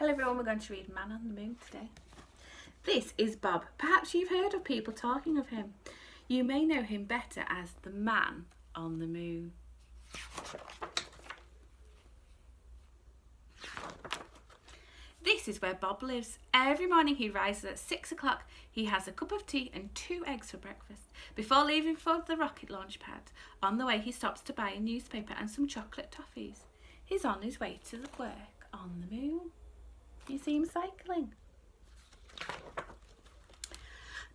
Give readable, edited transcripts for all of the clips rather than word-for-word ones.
Hello everyone, we're going to read Man on the Moon today. This is Bob. Perhaps you've heard of people talking of him. You may know him better as the Man on the Moon. This is where Bob lives. Every morning he rises at 6 o'clock. He has a cup of tea and 2 eggs for breakfast before leaving for the rocket launch pad. On the way he stops to buy a newspaper and some chocolate toffees. He's on his way to work on the moon. You see him cycling.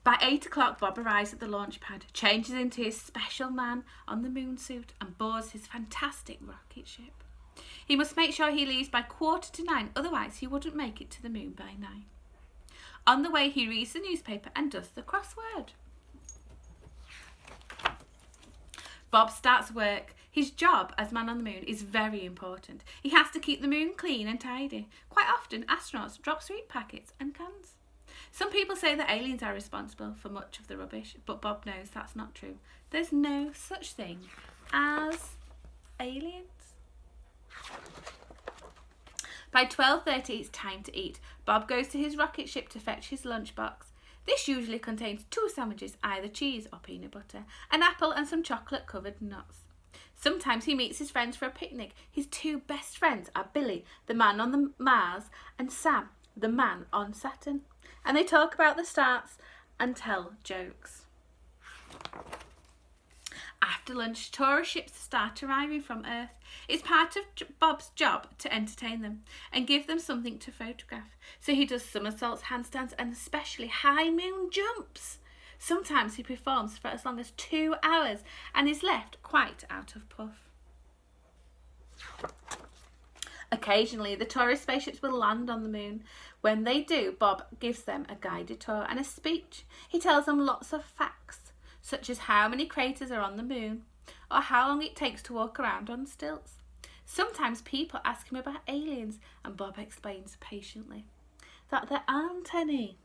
By 8 o'clock, Bob arrives at the launch pad, changes into his special Man on the Moon suit and boards his fantastic rocket ship. He must make sure he leaves by 8:45, otherwise he wouldn't make it to the moon by 9. On the way, he reads the newspaper and does the crossword. Bob starts work. His job as Man on the Moon is very important. He has to keep the moon clean and tidy. Quite often, astronauts drop sweet packets and cans. Some people say that aliens are responsible for much of the rubbish, but Bob knows that's not true. There's no such thing as aliens. By 12:30, it's time to eat. Bob goes to his rocket ship to fetch his lunchbox. This usually contains 2 sandwiches, either cheese or peanut butter, an apple and some chocolate-covered nuts. Sometimes he meets his friends for a picnic. His 2 best friends are Billy, the man on the Mars, and Sam, the man on Saturn. And they talk about the stars and tell jokes. After lunch, tourist ships start arriving from Earth. It's part of Bob's job to entertain them and give them something to photograph. So he does somersaults, handstands, and especially high moon jumps. Sometimes he performs for as long as 2 hours and is left quite out of puff. Occasionally, the tourist spaceships will land on the moon. When they do, Bob gives them a guided tour and a speech. He tells them lots of facts, such as how many craters are on the moon or how long it takes to walk around on stilts. Sometimes people ask him about aliens and Bob explains patiently that there aren't any.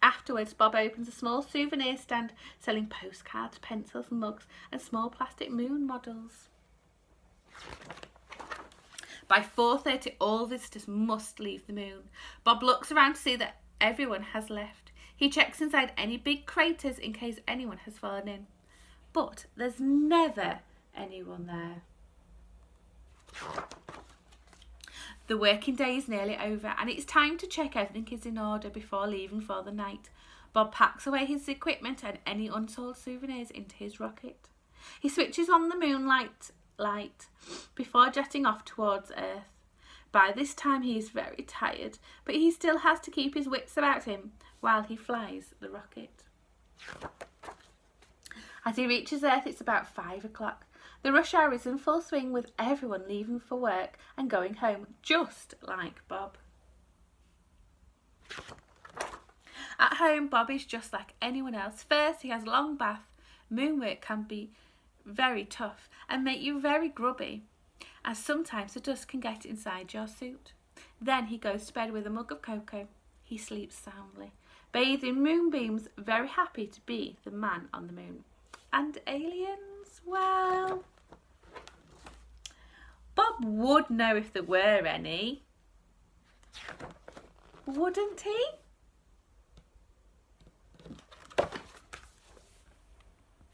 Afterwards, Bob opens a small souvenir stand selling postcards, pencils, mugs and small plastic moon models. By 4:30, all visitors must leave the moon. Bob looks around to see that everyone has left. He checks inside any big craters in case anyone has fallen in. But there's never anyone there. The working day is nearly over and it's time to check everything is in order before leaving for the night. Bob packs away his equipment and any unsold souvenirs into his rocket. He switches on the moonlight light before jetting off towards Earth. By this time he is very tired, but he still has to keep his wits about him while he flies the rocket. As he reaches Earth, it's about 5 o'clock. The rush hour is in full swing with everyone leaving for work and going home, just like Bob. At home, Bob is just like anyone else. First, he has a long bath. Moon work can be very tough and make you very grubby, as sometimes the dust can get inside your suit. Then he goes to bed with a mug of cocoa. He sleeps soundly, bathed in moonbeams, very happy to be the man on the moon. And aliens, well, Bob would know if there were any, wouldn't he?